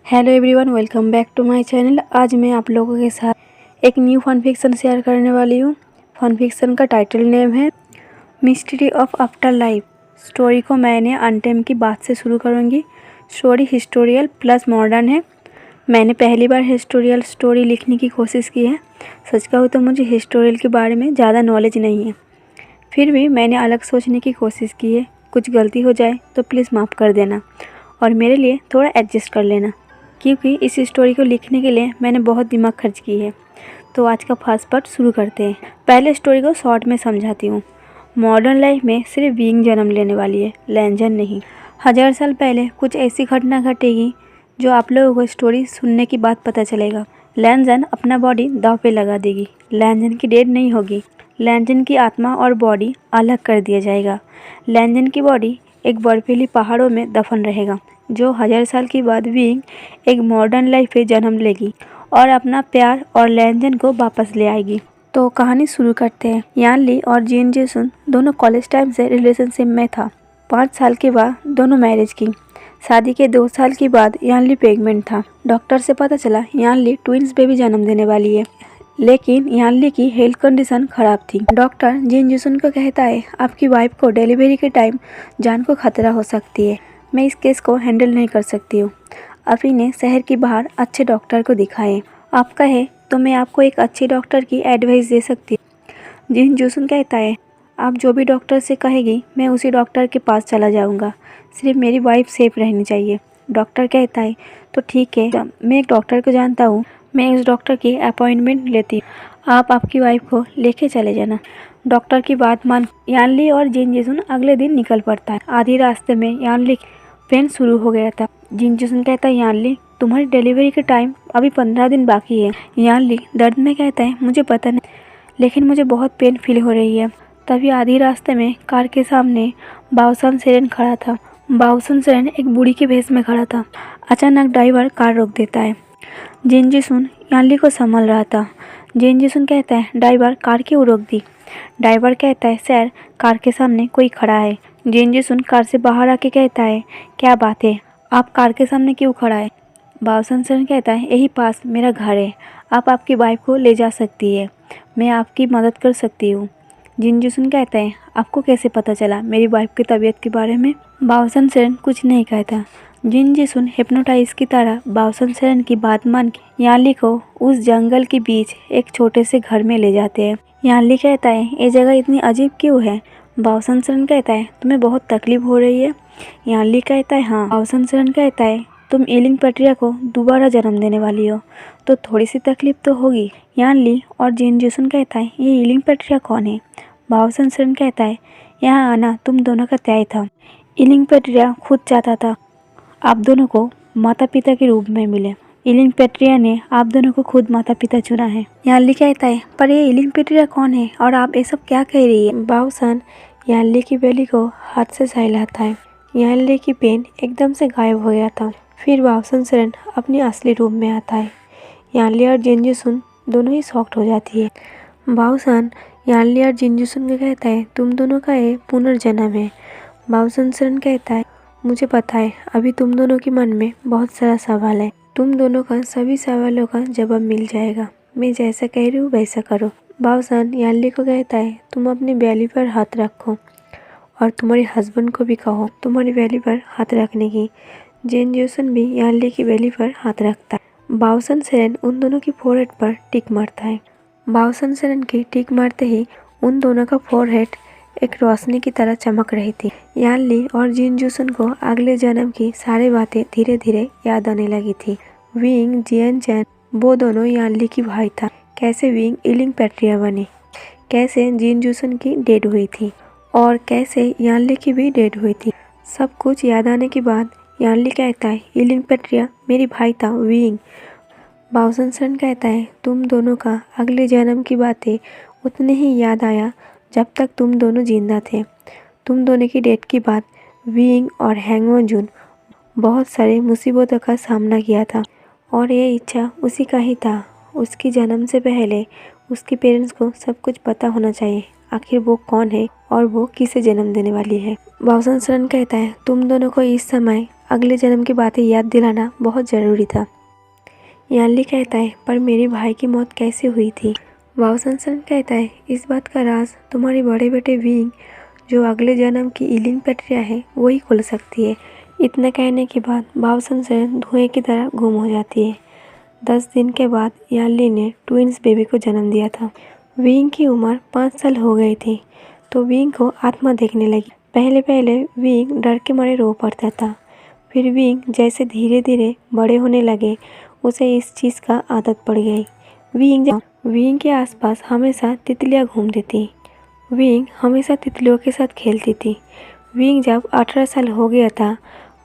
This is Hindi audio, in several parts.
Hello everyone, welcome back to my channel. आज मैं आप लोगों के साथ एक न्यू फन फिक्सन शेयर करने वाली हूँ। फन फिक्सन का टाइटल नेम है mystery of after life. Story को मैंने अनटेम की बात से शुरू करूँगी। स्टोरी हिस्टोरियल प्लस मॉडर्न है। मैंने पहली बार हिस्टोरियल स्टोरी लिखने की कोशिश की है। सच कहूँ तो मुझे हिस्टोरियल के बारे में ज़्यादा नॉलेज नहीं है, फिर भी मैंने अलग सोचने की कोशिश की है। कुछ गलती हो जाए तो प्लीज़ माफ़ कर देना और मेरे लिए थोड़ा एडजस्ट कर लेना, क्योंकि इस स्टोरी को लिखने के लिए मैंने बहुत दिमाग खर्च की है। तो आज का फर्स्ट पार्ट शुरू करते हैं। पहले स्टोरी को शॉर्ट में समझाती हूँ। मॉडर्न लाइफ में सिर्फ बीइंग जन्म लेने वाली है, लैंजन नहीं। 1000 साल पहले कुछ ऐसी घटना घटेगी जो आप लोगों को स्टोरी सुनने के बाद पता चलेगा। लैंजन अपना बॉडी दांव पे लगा देगी। लैंजन की डेथ नहीं होगी। लैंजन की आत्मा और बॉडी अलग कर दिया जाएगा। लैंजन की बॉडी एक बर्फीली पहाड़ों में दफन रहेगा, जो 1000 साल के बाद बीइंग एक मॉडर्न लाइफ में जन्म लेगी और अपना प्यार और लैंजन को वापस ले आएगी। तो कहानी शुरू करते हैं। यान ली और जीन जेसुन दोनों कॉलेज टाइम से रिलेशनशिप में था। 5 साल के बाद दोनों मैरिज की। शादी के 2 साल के बाद यान ली प्रेग्नेंट था। डॉक्टर से पता चला यान ली ट्विंस बेबी जन्म देने वाली है, लेकिन यान ली की हेल्थ कंडीशन खराब थी। डॉक्टर जिन जेसुन को कहता है, आपकी वाइफ को डिलीवरी के टाइम जान को खतरा हो सकती है। मैं इस केस को हैंडल नहीं कर सकती हूँ। अफी ने शहर के बाहर अच्छे डॉक्टर को दिखाए। आप कहे तो मैं आपको एक अच्छे डॉक्टर की एडवाइस दे सकती हूँ। जिन जेसुन कहता है, आप जो भी डॉक्टर से कहेगी मैं उसी डॉक्टर के पास चला जाऊँगा, सिर्फ मेरी वाइफ सेफ रहनी चाहिए। डॉक्टर कहता है, तो ठीक है, मैं एक डॉक्टर को जानता हूँ, मैं उस डॉक्टर की अपॉइंटमेंट लेती हूँ, आप आपकी वाइफ को लेके चले जाना। डॉक्टर की बात मान यान ली और जिन जेसुन अगले दिन निकल पड़ता है। आधी रास्ते में यान ली पेन शुरू हो गया था। जिन जेसुन कहता है, यान ली तुम्हारी डिलीवरी के टाइम अभी 15 दिन बाकी है। यान ली दर्द में कहता है, मुझे पता नहीं, लेकिन मुझे बहुत पेन फील हो रही है। तभी आधी रास्ते में कार के सामने बाओसन सेरेन खड़ा था। बाओसन सेरेन एक बूढ़ी के भेष में खड़ा था। अचानक ड्राइवर कार रोक देता है। जिन जेसुन यान ली को संभाल रहा था। जिन जेसुन कहता है, ड्राइवर कार क्यों रोक दी? ड्राइवर कहता है, सर कार के सामने कोई खड़ा है। जिन जेसुन कार से बाहर आके कहता है, क्या बात है, आप कार के सामने क्यों खड़ा है? बाओसन सेरेन कहता है, यही पास मेरा घर है, आप आपकी वाइफ को ले जा सकती है, मैं आपकी मदद कर सकती हूँ। जिन जेसुन कहता है, आपको कैसे पता चला मेरी वाइफ की तबीयत के बारे में? बाओसन सेरेन कुछ नहीं कहता। जिन जेसुन हिप्नोटाइज की तरह बाओसन सेरेन की बात मान के यान ली को उस जंगल के बीच एक छोटे से घर में ले जाते हैं। यान ली कहता है, ये जगह इतनी अजीब क्यों है? बाओसन सेरेन कहता है, तुम्हें बहुत तकलीफ हो रही है? यान ली कहता है, हाँ। बाओसन सेरेन कहता है, तुम ईलिंग प्रक्रिया को दोबारा जन्म देने वाली हो, तो थोड़ी सी तकलीफ तो होगी। यान ली और जिन जेसुन कहता है, ये ईलिंग प्रक्रिया कौन है? बाओसन सेरेन कहता है, यहाँ आना तुम दोनों का तय था। ईलिंग प्रक्रिया खुद चाहता था आप दोनों को माता पिता के रूप में मिले। ईलिंग प्रक्रिया ने आप दोनों को खुद माता पिता चुना है। यान ली कहता है, पर ये ईलिंग प्रक्रिया कौन है और आप ये सब क्या कह रही है? बाओसन यान ली की बेली को हाथ से सहलाता है। यान ली की पेन एकदम से गायब हो गया था। फिर बाओसन सेरेन अपनी असली रूप में आता है। यान ली और जिन जेसुन दोनों ही शॉक्ड हो जाती है। बाओसन यान ली और जिन जेसुन को कहता है, तुम दोनों का ये पुनर्जन्म है। बाओसन सेरेन कहता है, मुझे पता है, अभी तुम दोनों के मन में बहुत सारा सवाल है, तुम दोनों का सभी सवालों का जवाब मिल जाएगा, मैं जैसा कह रही हूँ वैसा करो। बाओसन यान ली को कहता है, तुम अपनी बेली पर हाथ रखो और तुम्हारे हस्बैंड को भी कहो तुम्हारी बेली पर हाथ रखने की। जिन जेसुन भी यान ली की बेली पर हाथ रखता है। बाओसन सेरेन उन दोनों की फोरहेड पर टिक मारता है। बाओसन सेरेन की टिक मारते ही उन दोनों का फोरहेड एक रोशनी की तरह चमक रही थी। यान ली और जिन जेसुन को अगले जन्म की सारी बातें धीरे धीरे याद आने लगी थी। विंग जियन चैन वो दोनों यान ली की भाई था। कैसे विंग ईलिंग प्रक्रिया बनी, कैसे जिन जेसुन की डेड हुई थी और कैसे यान ली की भी डेड हुई थी। सब कुछ याद आने के बाद यान ली कहता है, ईलिंग प्रक्रिया मेरी भाई था विंग। बाओसन सेरेन कहता है, तुम दोनों का अगले जन्म की बातें उतने ही याद आया जब तक तुम दोनों जिंदा थे। तुम दोनों की डेथ के बाद विंग और हैंगमन जून बहुत सारे मुसीबतों का सामना किया था और ये इच्छा उसी का ही था। उसकी जन्म से पहले उसके पेरेंट्स को सब कुछ पता होना चाहिए, आखिर वो कौन है और वो किसे जन्म देने वाली है। बाओसन सेरेन कहता है, तुम दोनों को इस समय अगले जन्म की बातें याद दिलाना बहुत ज़रूरी था। यानली कहता है, पर मेरे भाई की मौत कैसे हुई थी? वाव सनसन कहता है, इस बात का राज तुम्हारे बड़े बेटे विंग, जो अगले जन्म की इलिंग पेट्रिया है, वही खोल सकती है। इतना कहने के बाद वाव सनसन धुएं की तरह गुम हो जाती है। 10 दिन के बाद यानली ने ट्विंस बेबी को जन्म दिया था। विंग की उम्र 5 साल हो गई थी तो विंग को आत्मा देखने लगी। पहले पहले विंग डर के मारे रो पड़ता था। फिर विंग जैसे धीरे धीरे बड़े होने लगे, उसे इस चीज़ का आदत पड़ गई। विंग के आसपास हमेशा तितलियाँ घूमती थी। विंग हमेशा तितलियों के साथ खेलती थी। विंग जब 18 साल हो गया था,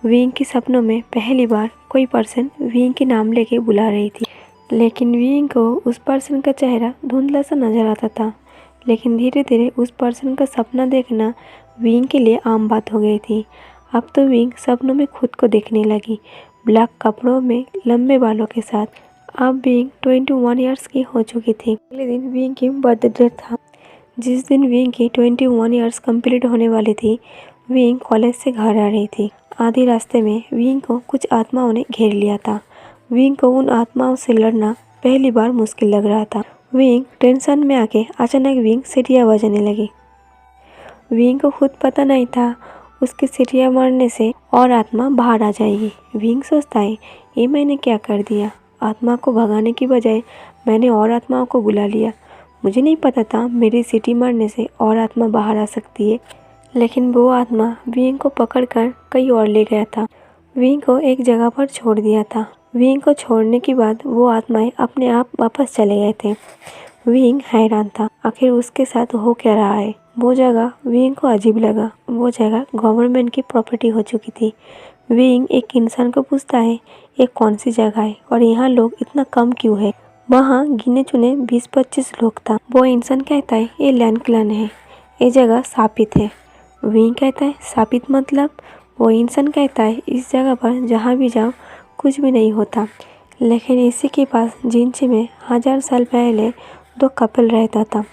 विंग के सपनों में पहली बार कोई पर्सन विंग के नाम लेके बुला रही थी। लेकिन विंग को उस पर्सन का चेहरा धुंधला सा नजर आता था। लेकिन धीरे धीरे उस पर्सन का सपना देखना विंग के लिए आम बात हो गई थी। अब तो विंग सपनों में खुद को देखने लगी, ब्लैक कपड़ों में, लंबे बालों के साथ। अब विंग 21 ईयर्स की हो चुकी थी। अगले दिन विंग की बर्थडे था। जिस दिन विंग की 21 ईयर्स कंप्लीट होने वाली थी, विंग कॉलेज से घर आ रही थी। आधे रास्ते में विंग को कुछ आत्माओं ने घेर लिया था। विंग को उन आत्माओं से लड़ना पहली बार मुश्किल लग रहा था। विंग टेंशन में आके अचानक विंग सीढ़ियाँ बजाने लगी। विंग को खुद पता नहीं था उसकी सीढ़ियाँ मारने से और आत्मा बाहर आ जाएगी। विंग सोचता है, ये मैंने क्या कर दिया? आत्मा को भगाने की बजाय मैंने और आत्माओं को बुला लिया। मुझे नहीं पता था मेरी सीटी मारने से और आत्मा बाहर आ सकती है। लेकिन वो आत्मा विंग को पकड़कर कहीं और ले गया था। विंग को एक जगह पर छोड़ दिया था। विंग को छोड़ने के बाद वो आत्माएं अपने आप वापस चले गए थे। विंग हैरान था, आखिर उसके साथ हो क्या रहा है। वो जगह विंग को अजीब लगा। वो जगह गवर्नमेंट की प्रॉपर्टी हो चुकी थी। विंग एक इंसान को पूछता है, ये कौन सी जगह है और यहाँ लोग इतना कम क्यों है? वहाँ गिने चुने 20-25 लोग था। वो इंसान कहता है, ये लैंड क्लन है, ये जगह शापित है। विंग कहता है, शापित मतलब? वो इंसान कहता है, इस जगह पर जहाँ भी जाओ कुछ भी नहीं होता। लेकिन इसी के पास जिनचे में 1000 साल पहले 2 कपल रहता था।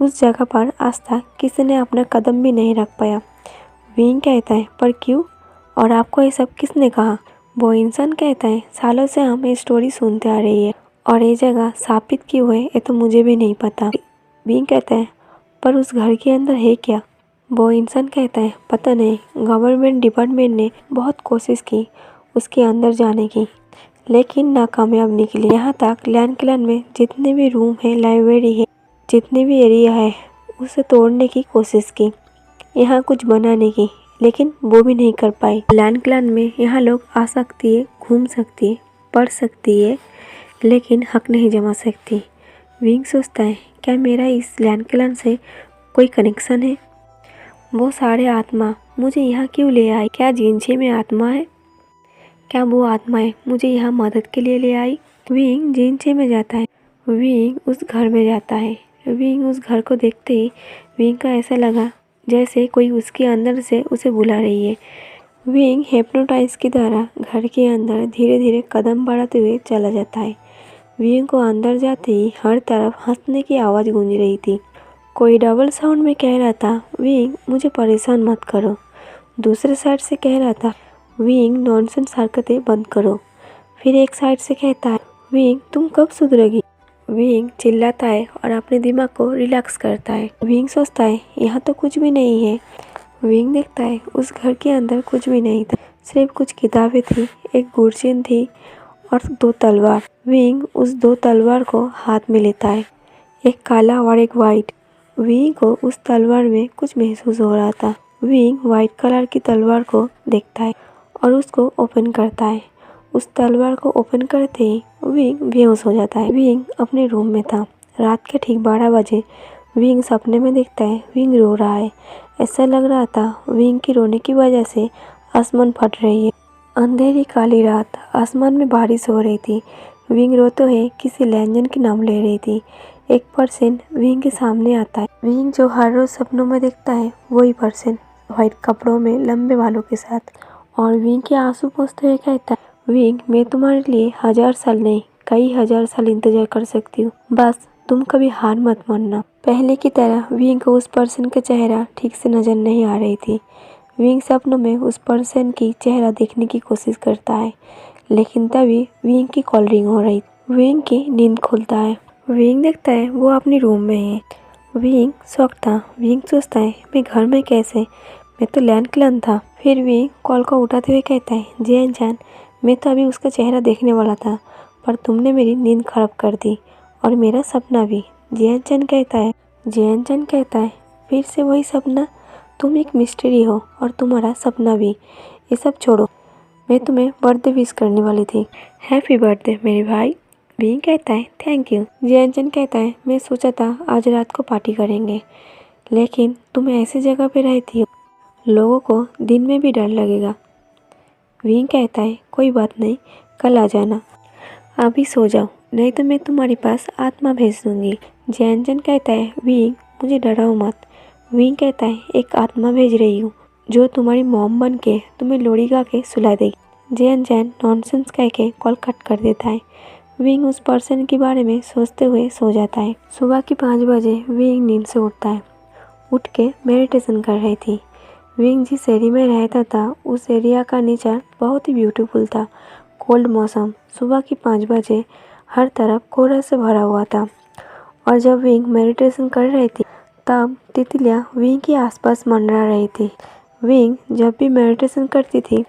उस जगह पर आज तक किसी ने अपना कदम भी नहीं रख पाया। विंग कहता है, पर क्यों? और आपको ये सब किसने कहा? वो इंसान कहता है, सालों से हम ये स्टोरी सुनते आ रही है और ये जगह शापित क्यों है ये तो मुझे भी नहीं पता। विंग कहता है, पर उस घर के अंदर है क्या? वो इंसान कहता है, पता नहीं, गवर्नमेंट डिपार्टमेंट ने बहुत कोशिश की उसके अंदर जाने की, लेकिन नाकामयाब निकली। यहाँ तक लैंड क्लन में जितने भी रूम है, लाइब्रेरी है, जितने भी एरिया है, उसे तोड़ने की कोशिश की, यहाँ कुछ बनाने की, लेकिन वो भी नहीं कर पाई। लैंड क्लन में यहाँ लोग आ सकती है, घूम सकती है, पढ़ सकती है, लेकिन हक नहीं जमा सकती। विंग सोचता है, क्या मेरा इस लैंड क्लन से कोई कनेक्शन है? वो सारे आत्मा मुझे यहाँ क्यों ले आए? क्या जिनछे में आत्मा है? क्या वो आत्माएं मुझे यहाँ मदद के लिए ले आई? विंग जिनछे में जाता है। विंग उस घर में जाता है। विंग उस घर को देखते ही विंग का ऐसा लगा जैसे कोई उसके अंदर से उसे बुला रही है। विंग हिप्नोटाइज की तरह घर के अंदर धीरे धीरे कदम बढ़ाते हुए चला जाता है। विंग को अंदर जाते ही हर तरफ हंसने की आवाज़ गूंज रही थी। कोई डबल साउंड में कह रहा था, विंग मुझे परेशान मत करो। दूसरे साइड से कह रहा था, विंग नॉनसेंस हरकतें बंद करो। फिर एक साइड से कहता है, विंग तुम कब सुधरेगी? विंग चिल्लाता है और अपने दिमाग को रिलैक्स करता है। विंग सोचता है, यहाँ तो कुछ भी नहीं है। विंग देखता है उस घर के अंदर कुछ भी नहीं था, सिर्फ कुछ किताबें थी, एक गुरचेन थी और 2 तलवार। विंग उस 2 तलवार को हाथ में लेता है, एक काला और एक वाइट। विंग को उस तलवार में कुछ महसूस हो रहा था। विंग वाइट कलर की तलवार को देखता है और उसको ओपन करता है। उस तलवार को ओपन करते ही विंग बेहोश हो जाता है। विंग अपने रूम में था। रात के ठीक 12 बजे विंग सपने में देखता है विंग रो रहा है। ऐसा लग रहा था विंग की रोने की वजह से आसमान फट रही है। अंधेरी काली रात, आसमान में बारिश हो रही थी। विंग रोते हुए किसी लैंजन के नाम ले रही थी। एक पर्सन विंग के सामने आता है। विंग जो हर रोज सपनों में देखता है वही पर्सन, व्हाइट कपड़ों में, लंबे बालों के साथ, और विंग के आंसू पोंछते हुए कहता है, विंग मैं तुम्हारे लिए 1000 साल नहीं, कई 1000 साल इंतजार कर सकती हूँ, बस तुम कभी हार मत मानना। पहले की तरह विंग को उस पर्सन का चेहरा ठीक से नजर नहीं आ रही थी। विंग सपनों में उस पर्सन की चेहरा देखने की कोशिश करता है, लेकिन तभी विंग की कॉल रिंग हो रही। विंग की नींद खुलता है। विंग देखता है वो अपने रूम में है। विंग शॉक था। विंग सोचता है मैं घर में कैसे, मैं तो लैंड क्लन था। फिर विंग कॉल को उठाते हुए कहता है जियान चैन, मैं तो अभी उसका चेहरा देखने वाला था, पर तुमने मेरी नींद खराब कर दी और मेरा सपना भी। जियान चैन कहता है फिर से वही सपना, तुम एक मिस्ट्री हो और तुम्हारा सपना भी। ये सब छोड़ो, मैं तुम्हें बर्थडे विश करने वाली थी। हैप्पी बर्थडे मेरे भाई। विंग कहता है थैंक यू। जियान कहता है मैं सोचा था आज रात को पार्टी करेंगे, लेकिन तुम ऐसी जगह पे रहती हो, लोगों को दिन में भी डर लगेगा। विंग कहता है कोई बात नहीं, कल आ जाना, अभी सो जाओ, नहीं तो मैं तुम्हारे पास आत्मा भेज दूंगी। जियान कहता है विंग मुझे डराओ मत। विंग कहता है एक आत्मा भेज रही हूँ जो तुम्हारी मॉम बन के तुम्हें लोरी गा के सुला देगी। जियान नॉनसेंस कह के कॉल कट कर देता है। विंग उस पर्सन के बारे में सोचते हुए सो जाता है। सुबह के 5 बजे विंग नींद से उठता है। उठ के मेडिटेशन कर रही थी। विंग जिस एरिया में रहता था उस एरिया का नेचर बहुत ही ब्यूटीफुल था। कोल्ड मौसम, सुबह की 5 बजे हर तरफ कोहरा से भरा हुआ था, और जब विंग मेडिटेशन कर रही थी तब तितलियाँ विंग के आसपास मंडरा रही थी। विंग जब भी मेडिटेशन करती थी,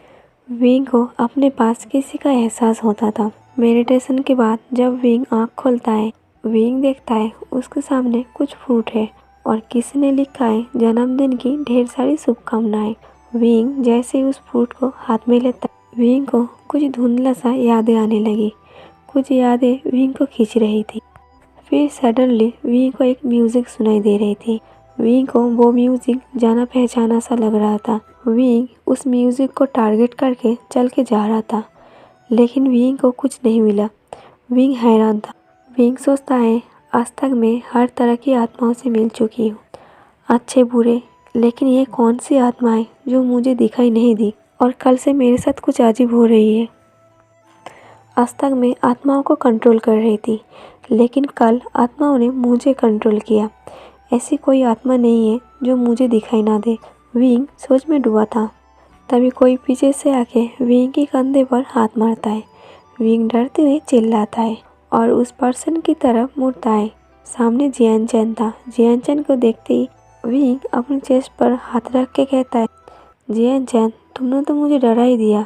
विंग को अपने पास किसी का एहसास होता था। मेडिटेशन के बाद जब विंग आँख खोलता है, विंग देखता है उसके सामने कुछ फ्रूट है और किसी ने लिखा है जन्मदिन की ढेर सारी शुभकामनाएं। विंग जैसे ही उस फ्रूट को हाथ में लेता है, विंग को कुछ धुंधला सा यादें आने लगी। कुछ यादें विंग को खींच रही थी। फिर सडनली विंग को एक म्यूजिक सुनाई दे रही थी। विंग को वो म्यूजिक जाना पहचाना सा लग रहा था। विंग उस म्यूजिक को टारगेट करके चल के जा रहा था, लेकिन विंग को कुछ नहीं मिला। विंग हैरान था। विंग सोचता है आज तक मैं हर तरह की आत्माओं से मिल चुकी हूँ, अच्छे बुरे, लेकिन ये कौन सी आत्मा है जो मुझे दिखाई नहीं दी और कल से मेरे साथ कुछ अजीब हो रही है। आज तक मैं आत्माओं को कंट्रोल कर रही थी, लेकिन कल आत्माओं ने मुझे कंट्रोल किया। ऐसी कोई आत्मा नहीं है जो मुझे दिखाई ना दे। विंग सोच में डूबा था। तभी कोई पीछे से आके विंग के कंधे पर हाथ मारता है। विंग डरते हुए चिल्लाता है और उस पर्सन की तरफ मुड़ता है। सामने जियान चैन था। जियान चैन को देखते ही विंग अपने चेस्ट पर हाथ रख के कहता है जियान चैन, तुमने तो मुझे डरा ही दिया।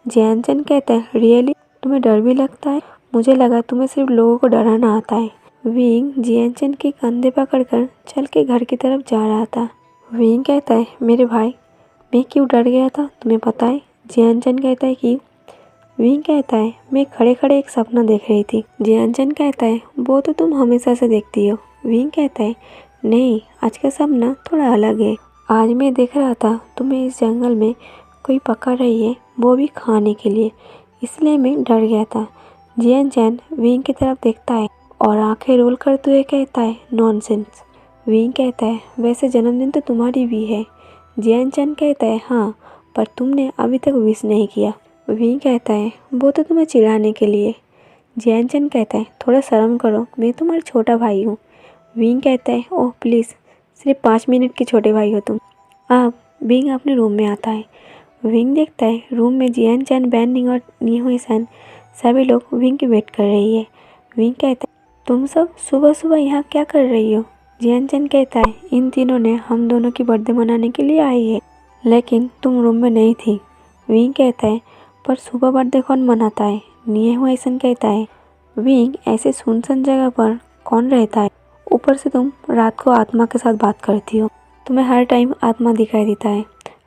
जियान चैन कहता है रियली, तुम्हें डर भी लगता है? मुझे लगा तुम्हें सिर्फ लोगों को डराना आता है। विंग जियान चैन के कंधे पकड़कर चल के घर की तरफ जा रहा था। विंग कहता है मेरे भाई, मैं क्यों डर गया था तुम्हें पता है? जियान कहता है कि विंग कहता है मैं खड़े खड़े एक सपना देख रही थी। जियान कहता है वो तो तुम हमेशा से देखती हो। विंग कहता है नहीं, आज का सपना थोड़ा अलग है। आज मैं देख रहा था तुम्हें इस जंगल में कोई पकड़ रही है, वो भी खाने के लिए, इसलिए मैं डर गया था। जियान विंग की तरफ देखता है और आंखें रोल करते हुए कहता है नॉनसेंस। विंग कहता है वैसे जन्मदिन तो तुम्हारी भी है। जियान कहता है हाँ, पर तुमने अभी तक विश नहीं किया। विंग कहता है वो तो तुम्हें चिढ़ाने के लिए। जियान कहता है थोड़ा शर्म करो, मैं तुम्हारा छोटा भाई हूँ। विंग कहता है ओह प्लीज़, सिर्फ 5 मिनट के छोटे भाई हो तुम। अब विंग अपने रूम में आता है। विंग देखता है रूम में जियान बैनिंग और नीहुई सन सभी लोग विंग की वेट कर रही है। विंग कहता है तुम सब सुबह सुबह यहाँ क्या कर रही हो? जियान कहता है इन तीनों ने हम दोनों की बर्थडे मनाने के लिए आई है, लेकिन तुम रूम में नहीं थी। विंग कहता है पर सुबह बर्थडे कौन मनाता है? नीहुई सन कहता है विंग ऐसे सुनसान जगह पर कौन रहता है? ऊपर से तुम रात को आत्मा के साथ बात करती हो, तुम्हें हर टाइम आत्मा दिखाई देता है।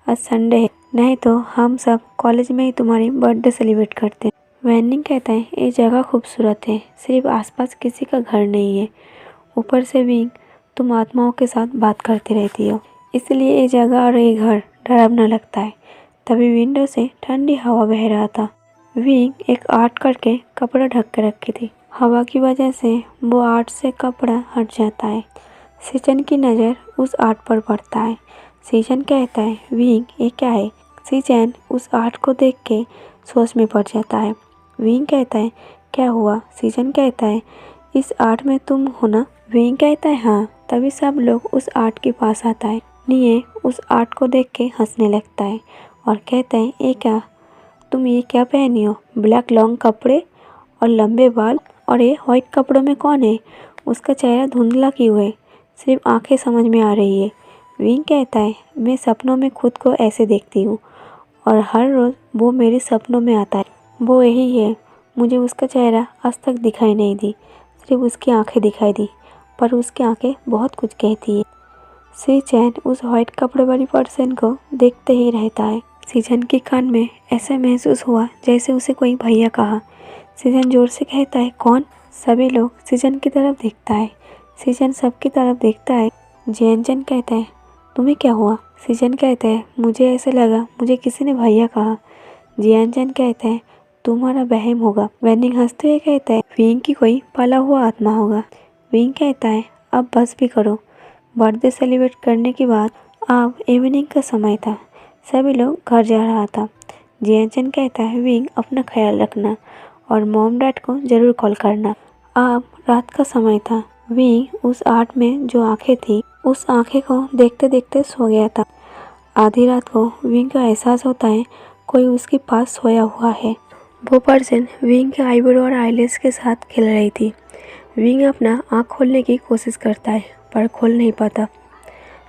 आज संडे है, नहीं तो हम सब कॉलेज में ही तुम्हारी बर्थडे सेलिब्रेट करते हैं। वैनिंग कहता है ये जगह खूबसूरत है, सिर्फ आसपास किसी का घर नहीं है। ऊपर से विंग तुम आत्माओं के साथ बात करती रहती हो, इसलिए ये जगह और ये घर डरावना लगता है। तभी विंडो से ठंडी हवा बह रहा था। विंग एक आर्ट करके कपड़ा ढक के रखी थी। हवा की वजह से वो आर्ट से कपड़ा हट जाता है। सीजन की नज़र उस आर्ट पर पड़ता है। सीजन कहता है विंग ये क्या है? सीजन उस आर्ट को देख के सोच में पड़ जाता है। विंग कहता है क्या हुआ? सीजन कहता है इस आर्ट में तुम हो ना? विंग कहता है हाँ। तभी सब लोग उस आर्ट के पास आता है। निये उस आर्ट को देख के हंसने लगता है और कहता है, तुम ये क्या पहनी हो? ब्लैक लॉन्ग कपड़े और लंबे बाल, और ये वाइट कपड़ों में कौन है? उसका चेहरा धुंधला क्यों है? सिर्फ आंखें समझ में आ रही है। विंग कहता है, मैं सपनों में खुद को ऐसे देखती हूँ और हर रोज़ वो मेरे सपनों में आता है। वो यही है। मुझे उसका चेहरा आज तक दिखाई नहीं दी, सिर्फ उसकी आंखें दिखाई दी, पर उसकी आंखें बहुत कुछ कहती है। शी चैन उस वाइट कपड़े वाली पर्सन को देखते ही रहता है। सीजन के कान में ऐसा महसूस हुआ जैसे उसे कोई भैया कहा। सीजन जोर से कहता है, कौन? सभी लोग सीजन की तरफ देखता है। सीजन सबकी तरफ देखता है। जियानचन कहता है, तुम्हें क्या हुआ? सीजन कहता है, मुझे ऐसे लगा मुझे किसी ने भैया कहा। जियानचन कहता है, तुम्हारा वहम होगा। वेनिंग हंसते हुए कहता है, विंग की कोई पाला हुआ आत्मा होगा। विंग कहता है, अब बस भी करो। बर्थडे सेलिब्रेट करने के बाद अब इवनिंग का समय था। सभी लोग घर जा रहा था। जियानचन कहता है, विंग अपना ख्याल रखना और मॉम डैड को ज़रूर कॉल करना। अब रात का समय था। विंग उस आर्ट में जो आंखें थी उस आंखें को देखते देखते सो गया था। आधी रात को विंग का एहसास होता है कोई उसके पास सोया हुआ है। वो पर्सन विंग के आईब्रो और आईलैश के साथ खेल रही थी। विंग अपना आँख खोलने की कोशिश करता है पर खोल नहीं पाता।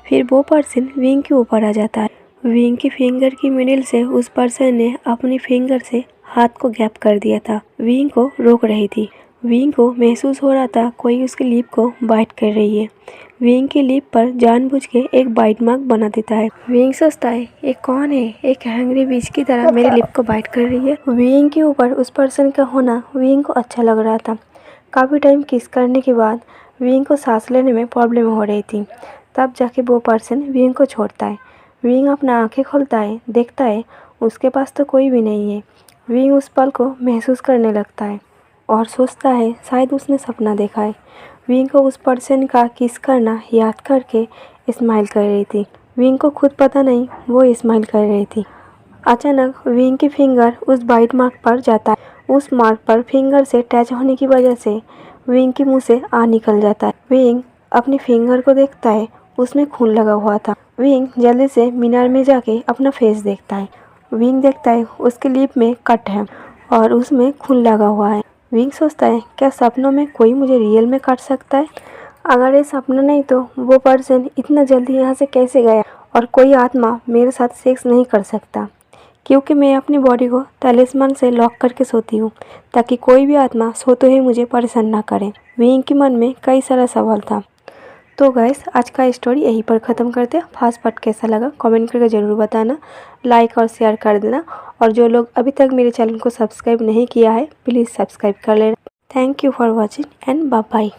फिर वो पर्सन विंग के ऊपर आ जाता है। विंग की फिंगर की मिडिल से उस पर्सन ने अपनी फिंगर से हाथ को गैप कर दिया था। विंग को रोक रही थी। विंग को महसूस हो रहा था कोई उसकी लिप को बाइट कर रही है। विंग की लिप पर जानबूझ के एक बाइट मार्क बना देता है। विंग सोचता है, ये कौन है? एक हैंग्री बीच की तरह मेरे लिप को बाइट कर रही है। विंग के ऊपर उस पर्सन का होना विंग को अच्छा लग रहा था। काफ़ी टाइम किस करने के बाद विंग को सांस लेने में प्रॉब्लम हो रही थी। तब जाके वो पर्सन विंग को छोड़ता है। विंग अपना आंखें खोलता है, देखता है उसके पास तो कोई भी नहीं है। विंग उस पल को महसूस करने लगता है और सोचता है शायद उसने सपना देखा है। विंग को उस पर्सन का किस करना याद करके स्माइल कर रही थी। विंग को खुद पता नहीं वो स्माइल कर रही थी। अचानक विंग की फिंगर उस बाइट मार्क पर जाता है। उस मार्क पर फिंगर से टच होने की वजह से विंग के मुंह से निकल जाता है। विंग अपनी फिंगर को देखता है, उसमें खून लगा हुआ था। विंग जल्दी से मीनार में जाके अपना फेस देखता है। विंग देखता है उसके लिप में कट है और उसमें खून लगा हुआ है। विंग सोचता है, क्या सपनों में कोई मुझे रियल में काट सकता है? अगर ये सपना नहीं तो वो पर्सन इतना जल्दी यहाँ से कैसे गया? और कोई आत्मा मेरे साथ सेक्स नहीं कर सकता, क्योंकि मैं अपनी बॉडी को तलिस्मान से लॉक करके सोती हूँ ताकि कोई भी आत्मा सोते हुए मुझे परेशान ना करे। विंग के मन में कई सारा सवाल था। तो गाइस, आज का स्टोरी यहीं पर ख़त्म करते हैं। फास्ट पार्ट कैसा लगा कमेंट करके ज़रूर बताना, लाइक और शेयर कर देना, और जो लोग अभी तक मेरे चैनल को सब्सक्राइब नहीं किया है प्लीज़ सब्सक्राइब कर लेना। Thank you for watching and bye bye.